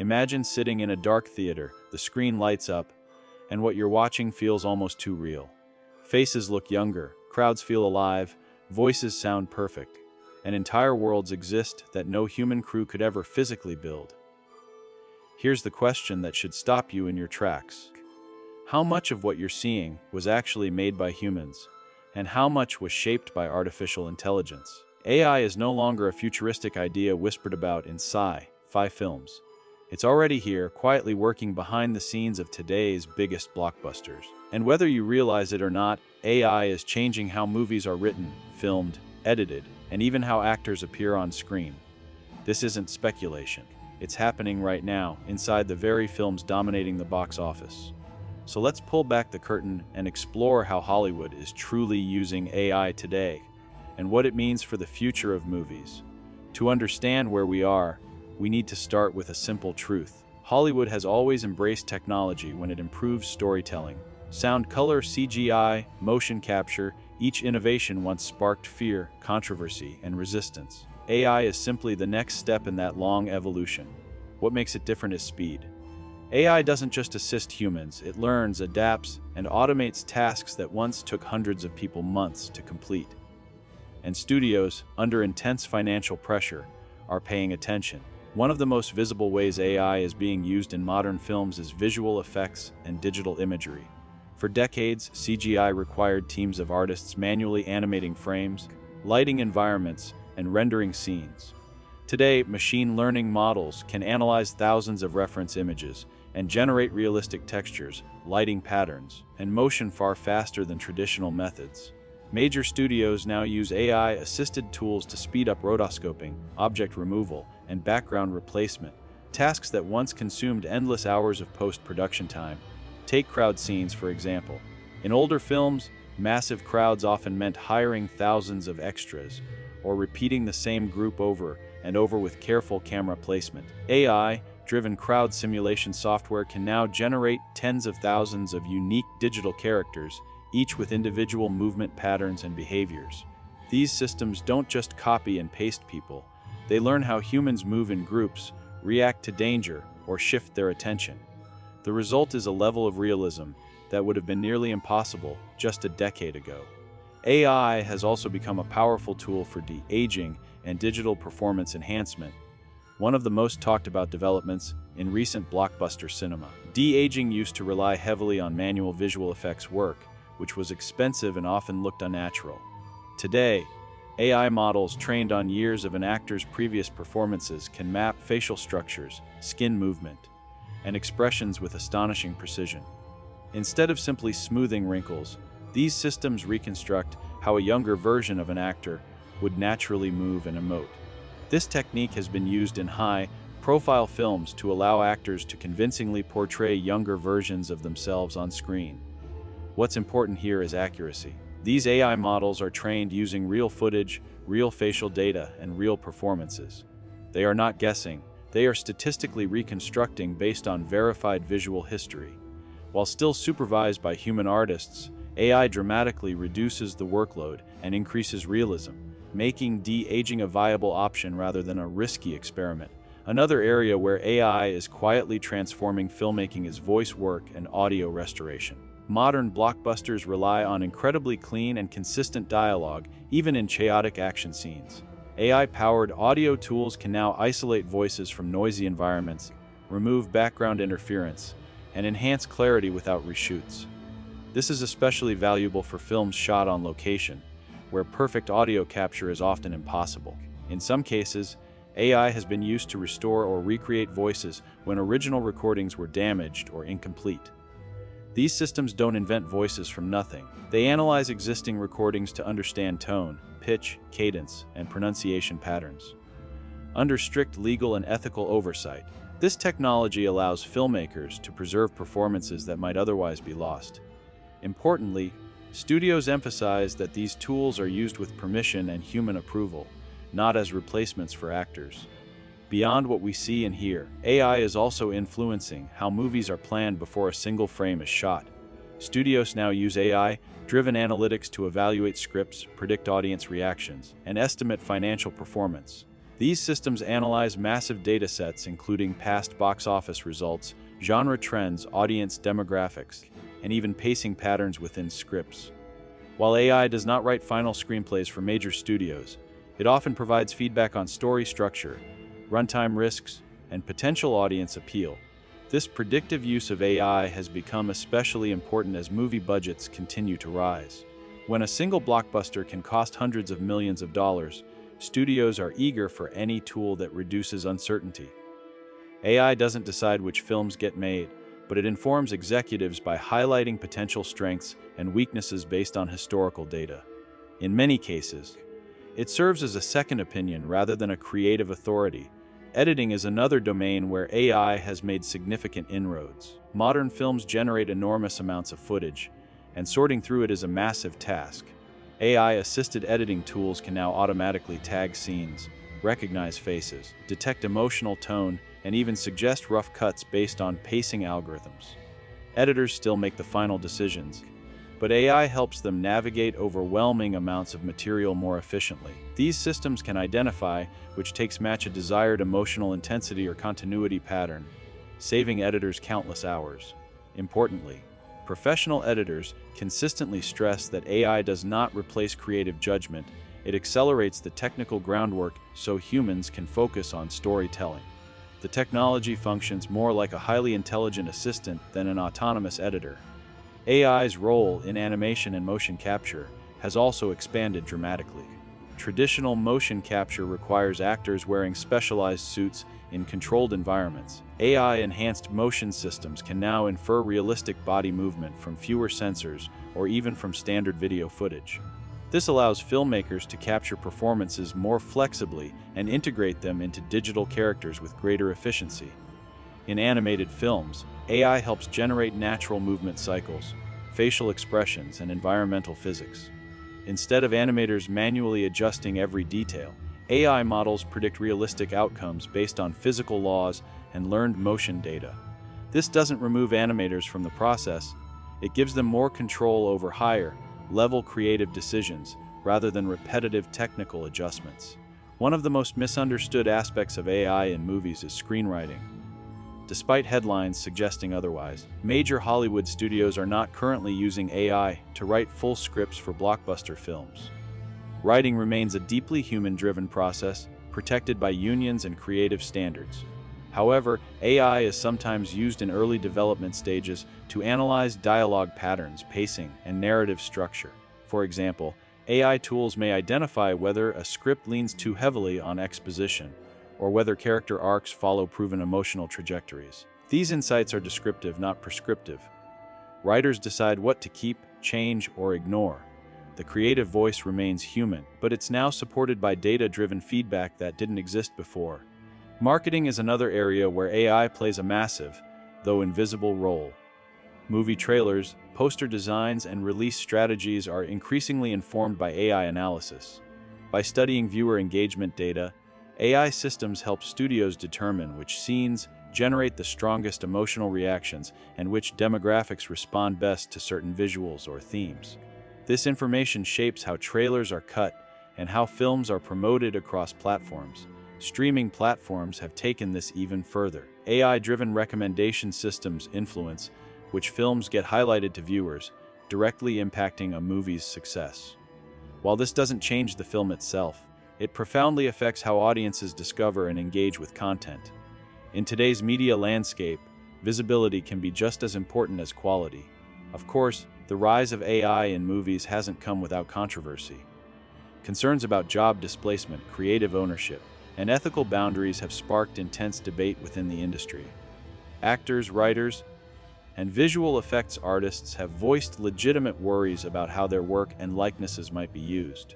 Imagine sitting in a dark theater, the screen lights up, and what you're watching feels almost too real. Faces look younger, crowds feel alive, voices sound perfect, and entire worlds exist that no human crew could ever physically build. Here's the question that should stop you in your tracks. How much of what you're seeing was actually made by humans, and how much was shaped by artificial intelligence? AI is no longer a futuristic idea whispered about in sci-fi films. It's already here, quietly working behind the scenes of today's biggest blockbusters. And whether you realize it or not, AI is changing how movies are written, filmed, edited, and even how actors appear on screen. This isn't speculation. It's happening right now, inside the very films dominating the box office. So let's pull back the curtain and explore how Hollywood is truly using AI today, and what it means for the future of movies. To understand where we are, we need to start with a simple truth. Hollywood has always embraced technology when it improves storytelling. Sound, color, CGI, motion capture, each innovation once sparked fear, controversy, and resistance. AI is simply the next step in that long evolution. What makes it different is speed. AI doesn't just assist humans, it learns, adapts, and automates tasks that once took hundreds of people months to complete. And studios, under intense financial pressure, are paying attention. One of the most visible ways AI is being used in modern films is visual effects and digital imagery. For decades, CGI required teams of artists manually animating frames, lighting environments, and rendering scenes. Today, machine learning models can analyze thousands of reference images and generate realistic textures, lighting patterns, and motion far faster than traditional methods. Major studios now use AI-assisted tools to speed up rotoscoping, object removal, and background replacement, tasks that once consumed endless hours of post-production time. Take crowd scenes, for example. In older films, massive crowds often meant hiring thousands of extras, or repeating the same group over and over with careful camera placement. AI-driven crowd simulation software can now generate tens of thousands of unique digital characters, each with individual movement patterns and behaviors. These systems don't just copy and paste people, they learn how humans move in groups, react to danger, or shift their attention. The result is a level of realism that would have been nearly impossible just a decade ago. AI has also become a powerful tool for de-aging and digital performance enhancement, one of the most talked about developments in recent blockbuster cinema. De-aging used to rely heavily on manual visual effects work, which was expensive and often looked unnatural. Today, AI models trained on years of an actor's previous performances can map facial structures, skin movement, and expressions with astonishing precision. Instead of simply smoothing wrinkles, these systems reconstruct how a younger version of an actor would naturally move and emote. This technique has been used in high-profile films to allow actors to convincingly portray younger versions of themselves on screen. What's important here is accuracy. These AI models are trained using real footage, real facial data, and real performances. They are not guessing, they are statistically reconstructing based on verified visual history. While still supervised by human artists, AI dramatically reduces the workload and increases realism, making de-aging a viable option rather than a risky experiment. Another area where AI is quietly transforming filmmaking is voice work and audio restoration. Modern blockbusters rely on incredibly clean and consistent dialogue, even in chaotic action scenes. AI-powered audio tools can now isolate voices from noisy environments, remove background interference, and enhance clarity without reshoots. This is especially valuable for films shot on location, where perfect audio capture is often impossible. In some cases, AI has been used to restore or recreate voices when original recordings were damaged or incomplete. These systems don't invent voices from nothing. They analyze existing recordings to understand tone, pitch, cadence, and pronunciation patterns. Under strict legal and ethical oversight, this technology allows filmmakers to preserve performances that might otherwise be lost. Importantly, studios emphasize that these tools are used with permission and human approval, not as replacements for actors. Beyond what we see and hear, AI is also influencing how movies are planned before a single frame is shot. Studios now use AI-driven analytics to evaluate scripts, predict audience reactions, and estimate financial performance. These systems analyze massive data sets, including past box office results, genre trends, audience demographics, and even pacing patterns within scripts. While AI does not write final screenplays for major studios, it often provides feedback on story structure, runtime risks, and potential audience appeal. This predictive use of AI has become especially important as movie budgets continue to rise. When a single blockbuster can cost hundreds of millions of dollars, studios are eager for any tool that reduces uncertainty. AI doesn't decide which films get made, but it informs executives by highlighting potential strengths and weaknesses based on historical data. In many cases, it serves as a second opinion rather than a creative authority. Editing is another domain where AI has made significant inroads. Modern films generate enormous amounts of footage, and sorting through it is a massive task. AI-assisted editing tools can now automatically tag scenes, recognize faces, detect emotional tone, and even suggest rough cuts based on pacing algorithms. Editors still make the final decisions, but AI helps them navigate overwhelming amounts of material more efficiently. These systems can identify which takes match a desired emotional intensity or continuity pattern, saving editors countless hours. Importantly, professional editors consistently stress that AI does not replace creative judgment, it accelerates the technical groundwork so humans can focus on storytelling. The technology functions more like a highly intelligent assistant than an autonomous editor. AI's role in animation and motion capture has also expanded dramatically. Traditional motion capture requires actors wearing specialized suits in controlled environments. AI-enhanced motion systems can now infer realistic body movement from fewer sensors or even from standard video footage. This allows filmmakers to capture performances more flexibly and integrate them into digital characters with greater efficiency. In animated films, AI helps generate natural movement cycles, facial expressions, and environmental physics. Instead of animators manually adjusting every detail, AI models predict realistic outcomes based on physical laws and learned motion data. This doesn't remove animators from the process, it gives them more control over higher-level creative decisions rather than repetitive technical adjustments. One of the most misunderstood aspects of AI in movies is screenwriting. Despite headlines suggesting otherwise, major Hollywood studios are not currently using AI to write full scripts for blockbuster films. Writing remains a deeply human-driven process, protected by unions and creative standards. However, AI is sometimes used in early development stages to analyze dialogue patterns, pacing, and narrative structure. For example, AI tools may identify whether a script leans too heavily on exposition, or whether character arcs follow proven emotional trajectories. These insights are descriptive, not prescriptive. Writers decide what to keep, change, or ignore. The creative voice remains human, but it's now supported by data-driven feedback that didn't exist before. Marketing is another area where AI plays a massive, though invisible, role. Movie trailers, poster designs, and release strategies are increasingly informed by AI analysis. By studying viewer engagement data, AI systems help studios determine which scenes generate the strongest emotional reactions and which demographics respond best to certain visuals or themes. This information shapes how trailers are cut and how films are promoted across platforms. Streaming platforms have taken this even further. AI-driven recommendation systems influence which films get highlighted to viewers, directly impacting a movie's success. While this doesn't change the film itself, it profoundly affects how audiences discover and engage with content. In today's media landscape, visibility can be just as important as quality. Of course, the rise of AI in movies hasn't come without controversy. Concerns about job displacement, creative ownership, and ethical boundaries have sparked intense debate within the industry. Actors, writers, and visual effects artists have voiced legitimate worries about how their work and likenesses might be used.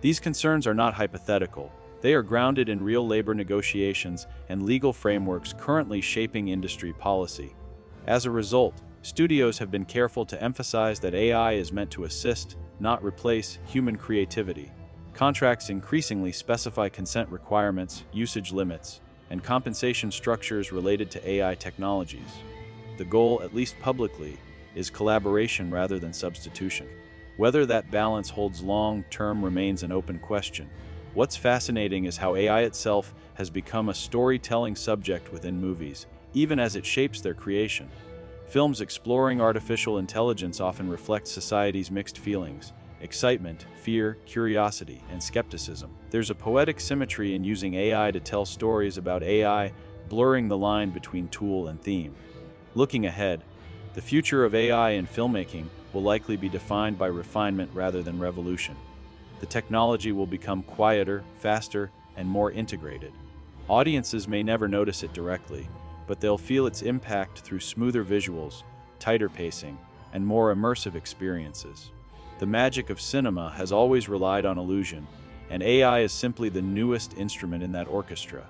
These concerns are not hypothetical. They are grounded in real labor negotiations and legal frameworks currently shaping industry policy. As a result, studios have been careful to emphasize that AI is meant to assist, not replace, human creativity. Contracts increasingly specify consent requirements, usage limits, and compensation structures related to AI technologies. The goal, at least publicly, is collaboration rather than substitution. Whether that balance holds long-term remains an open question. What's fascinating is how AI itself has become a storytelling subject within movies, even as it shapes their creation. Films exploring artificial intelligence often reflect society's mixed feelings: excitement, fear, curiosity, and skepticism. There's a poetic symmetry in using AI to tell stories about AI, blurring the line between tool and theme. Looking ahead, the future of AI in filmmaking will likely be defined by refinement rather than revolution. The technology will become quieter, faster, and more integrated. Audiences may never notice it directly, but they'll feel its impact through smoother visuals, tighter pacing, and more immersive experiences. The magic of cinema has always relied on illusion, and AI is simply the newest instrument in that orchestra.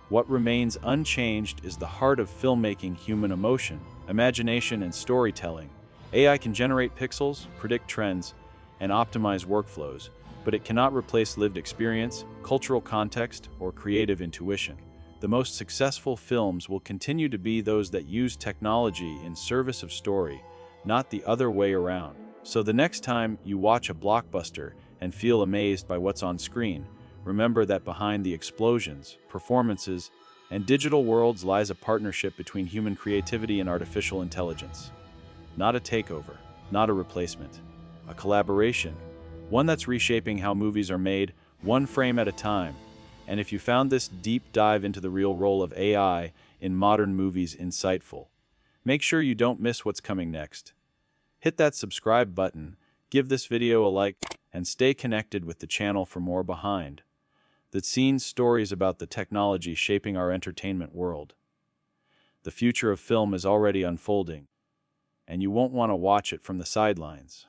What remains unchanged is the heart of filmmaking: human emotion, imagination, and storytelling. AI can generate pixels, predict trends, and optimize workflows, but it cannot replace lived experience, cultural context, or creative intuition. The most successful films will continue to be those that use technology in service of story, not the other way around. So the next time you watch a blockbuster and feel amazed by what's on screen, remember that behind the explosions, performances, and digital worlds lies a partnership between human creativity and artificial intelligence. Not a takeover, not a replacement, a collaboration, one that's reshaping how movies are made, one frame at a time. And if you found this deep dive into the real role of AI in modern movies insightful, make sure you don't miss what's coming next. Hit that subscribe button, give this video a like, and stay connected with the channel for more behind the scenes stories about the technology shaping our entertainment world. The future of film is already unfolding, and you won't want to watch it from the sidelines.